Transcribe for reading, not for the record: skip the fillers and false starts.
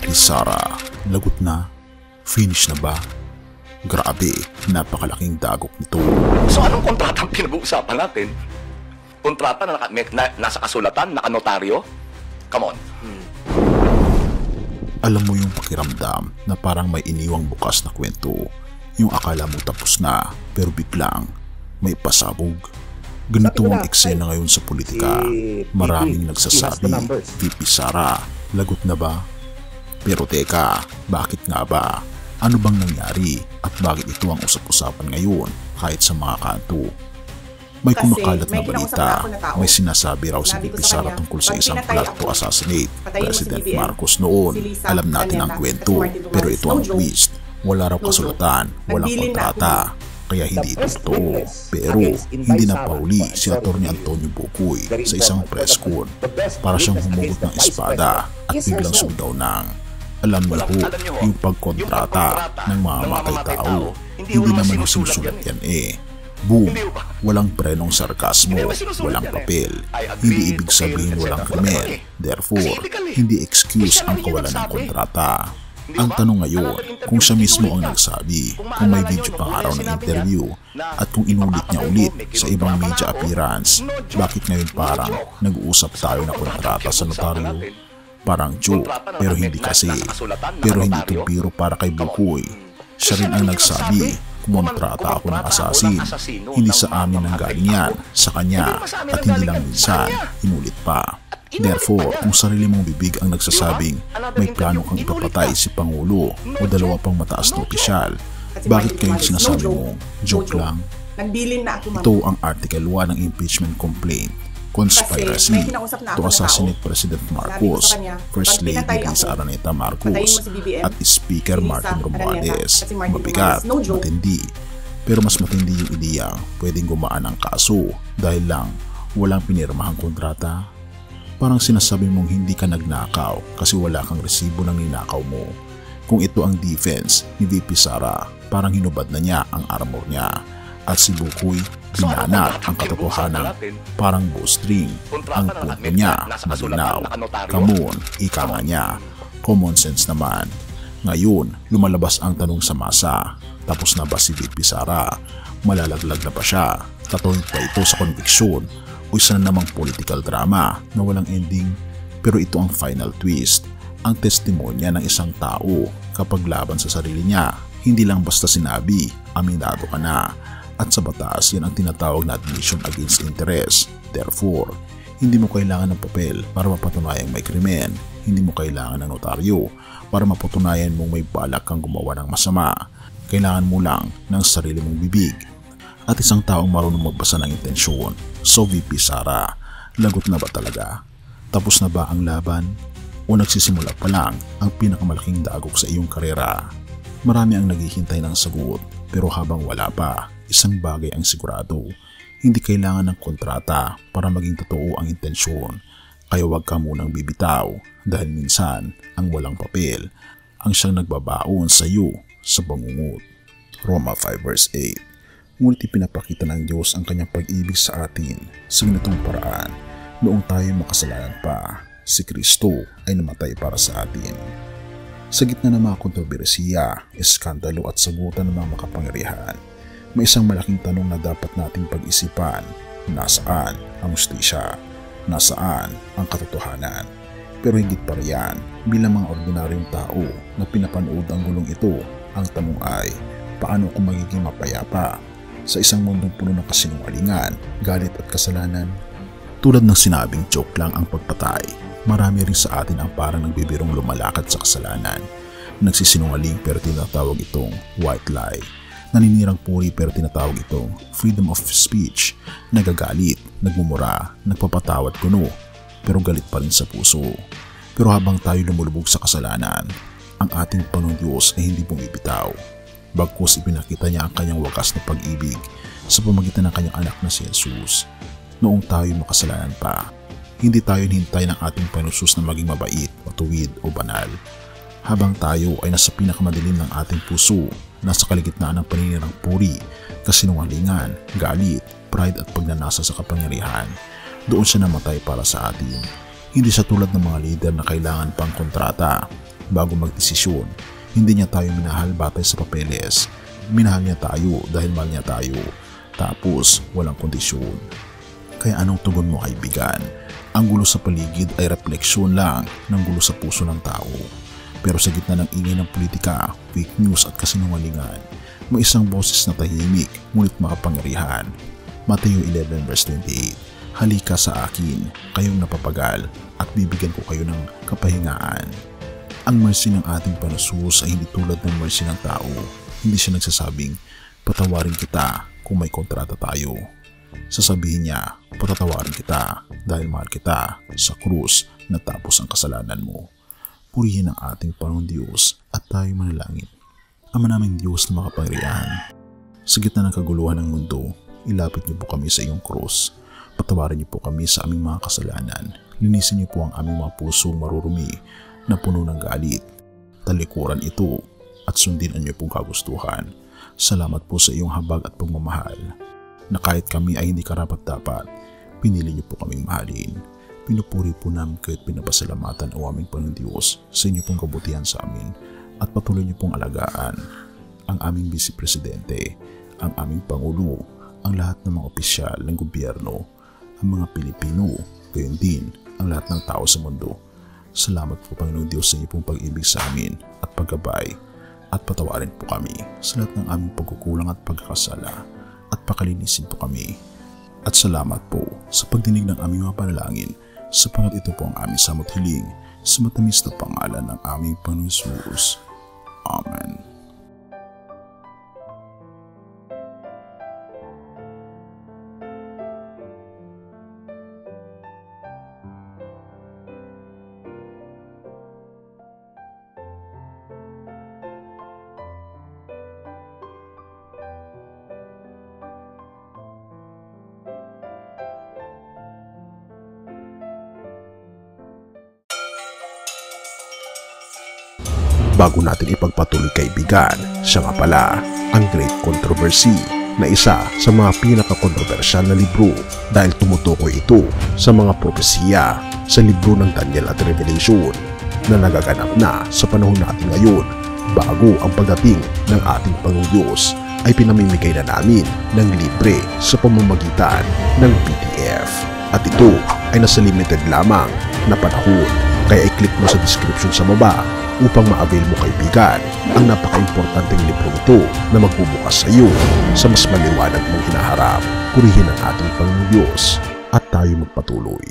VP Sara, lagot na? Finish na ba? Grabe, napakalaking dagok nito. So anong kontrata ang pinag-uusapan natin? Kontrata na, nasa kasulatan, nakanotaryo? Come on. Alam mo yung pakiramdam na parang may iniwang bukas na kwento. Yung akala mo tapos na, pero biglang may pasabog. Ganito ang eksena ngayon sa politika. Maraming nagsasabi, VP Sara, lagot na ba? Pero teka, bakit nga ba? Ano bang nangyari at bakit ito ang usap-usapan ngayon kahit sa mga kanto? May kumakalat na balita, may sinasabi raw si VP Sara tungkol sa isang plot to assassinate President Marcos noon. Alam natin ang kwento, pero ito ang twist. Wala raw kasulatan, walang kontrata, kaya hindi ito totoo. Pero hindi na pauli si Atty. Antonio Bukoy sa isang press con para siyang humugot ng espada at biglang sumigaw ng alam niyo ho, yung pagkontrata ng mga matay tao, hindi naman sinusulat yan eh. Boom! Walang prenong sarkasmo, walang papel. Hindi ibig sabihin walang krimen. Therefore, hindi excuse ang kawalan ng kontrata. Ang tanong ngayon, kung siya mismo ang nagsabi, kung may video pang araw ng interview, at kung inulit niya ulit sa ibang media appearance, bakit ngayon parang nag-uusap tayo na kontrata sa notaryo? Parang joke, pero hindi kasi. Pero hindi ito biro para kay Bukoy. Siya rin ang nagsabi, kumontrata ako ng asasin. Hindi sa amin ang galing yan, sa kanya, at hindi lang minsan, inulit pa. Therefore, kung sarili mong bibig ang nagsasabing may plano kang ipapatay si Pangulo o dalawa pang mataas na opisyal, bakit kayo sinasabi mong joke lang? Ito ang Article 1 ng impeachment complaint. Conspiracy to assassinate President Marcos, First Lady Lisa Araneta Marcos, at Speaker Martin Romualdez. Mabigat, matindi. Pero mas matindi yung ideya, pwedeng gumaan ang kaso dahil lang walang pinirmahang kontrata. Parang sinasabi mong hindi ka nagnakaw kasi wala kang resibo ng ninakaw mo. Kung ito ang defense ni VP Sara, parang hinubad na niya ang armor niya. At si Bukoy, binanat ang katotohanan, parang bowstring. Ang punto niya, malinaw. Come on, ika nga niya. Common sense naman. Ngayon, lumalabas ang tanong sa masa. Tapos na ba si VP Sara? Malalaglag na pa siya? Tatuloy pa ito sa konviksyon? O isa na namang political drama na walang ending? Pero ito ang final twist. Ang testimonya ng isang tao kapag laban sa sarili niya. Hindi lang basta sinabi, aminado ka na. At sa batas, yan ang tinatawag na admission against interest. Therefore, hindi mo kailangan ng papel para mapatunayang may krimen. Hindi mo kailangan ng notaryo para mapatunayan mong may balak kang gumawa ng masama. Kailangan mo lang ng sarili mong bibig at isang taong marunong magbasa ng intensyon. So VP Sara, lagot na ba talaga? Tapos na ba ang laban? O nagsisimula pa lang ang pinakamalaking dagok sa iyong karera? Marami ang naghihintay ng sagot, pero habang wala pa, isang bagay ang sigurado. Hindi kailangan ng kontrata para maging totoo ang intensyon. Kaya huwag ka munang bibitaw dahil minsan ang walang papel ang siyang nagbabaon sa iyo sa bangungot. Roma 5 verse 8. Ngunit ipinapakita ng Diyos ang kanyang pag-ibig sa atin sa ganitong paraan. Noong tayo makasalanan pa, si Kristo ay namatay para sa atin. Sa gitna ng mga kontrobersiya, eskandalo at sagutan ng mga makapangyarihan, may isang malaking tanong na dapat nating pag-isipan. Nasaan ang hustisya? Nasaan ang katotohanan? Pero higit pa riyan, bilang mga ordinaryong tao na pinapanood ang gulong ito, ang tanong ay, paano kung magiging mapayapa sa isang mundong puno ng kasinungalingan, galit at kasalanan? Tulad ng sinabing joke lang ang pagpatay, marami rin sa atin ang parang nagbibirong lumalakad sa kasalanan. Nagsisinungaling pero tinatawag itong white lie. Naninirang puri pero tinatawag itong freedom of speech. Nagagalit, nagmumura, nagpapatawad kuno, pero galit pa rin sa puso. Pero habang tayo lumulubog sa kasalanan, ang ating Panginoong Diyos ay hindi bumibitaw. Bagkus ipinakita niya ang kanyang wagas na pag-ibig sa pamamagitan ng kanyang anak na si Jesus. Noong tayo makasalanan pa, hindi tayo hinintay ng ating Panginoong Jesus na maging mabait, matuwid o banal. Habang tayo ay nasa pinakamadilim ng ating puso, nasa kaligitnaan ng paninirang puri, kasinungalingan, galit, pride at pagnanasa sa kapangyarihan, doon siya namatay para sa atin. Hindi siya tulad ng mga leader na kailangan pang kontrata. bago magdesisyon. Hindi niya tayo minahal batay sa papeles. Minahal niya tayo dahil mahal niya tayo. Tapos walang kondisyon. Kaya anong tugon mo, kaibigan? Ang gulo sa paligid ay refleksyon lang ng gulo sa puso ng tao. Pero sa gitna ng ingay ng politika, fake news at kasinungalingan, may isang boses na tahimik ngunit makapangyarihan. Mateo 11 verse 28. Halika sa akin, kayong napapagal, at bibigyan ko kayo ng kapahingaan. Ang mercy ng ating Panginoon ay hindi tulad ng mercy ng tao. Hindi siya nagsasabing, patawarin kita kung may kontrata tayo. Sasabihin niya, patatawarin kita dahil mahal kita sa krus na tapos ang kasalanan mo. Purihin ang ating Panginoon Diyos at tayo manalangin. Ama naming Diyos na makapangyarihan, sa gitna ng kaguluhan ng mundo, ilapit niyo po kami sa iyong krus. Patawarin niyo po kami sa aming mga kasalanan. Linisin niyo po ang aming mga pusong marurumi na puno ng galit. Talikuran ito at sundin ang iyong kagustuhan. Salamat po sa iyong habag at pagmamahal, na kahit kami ay hindi karapat-dapat, pinili niyo po kaming mahalin. Pinupuri po namin kayo at pinapasalamatan o aming Panginoon Diyos sa inyo pong kabutihan sa amin at patuloy niyo pong alagaan ang aming Vice Presidente, ang aming Pangulo, ang lahat ng mga opisyal ng gobyerno, ang mga Pilipino, gayon din ang lahat ng tao sa mundo. Salamat po, Panginoon Diyos, sa inyo pong pag-ibig sa amin at paggabay, at patawarin po kami sa lahat ng aming pagkukulang at pagkakasala, at pakalinisin po kami. At salamat po sa pagdinig ng aming mga panalangin, sapagat ito po ang aming samot hiling sa matamis na pangalan ng aming Panginoon Jesus. Amen. Bago natin ipagpatuloy, kaibigan, siya nga pala ang Great Controversy, na isa sa mga pinaka-kontrobersyal na libro dahil tumutukoy ito sa mga propesiya sa libro ng Daniel at Revelation na nagaganap na sa panahon natin ngayon, bago ang pagdating ng ating Panginoong Diyos ay pinamimigay na namin ng libre sa pamamagitan ng PDF. At ito ay nasa limited lamang na panahon, kaya i-click mo sa description sa baba upang ma-avail mo, kaibigan, ang napaka-importanteng libro ito na magbubukas sa iyo sa mas maliwanag mong hinaharap. Purihin ang ating Panginoong Diyos at tayo magpatuloy.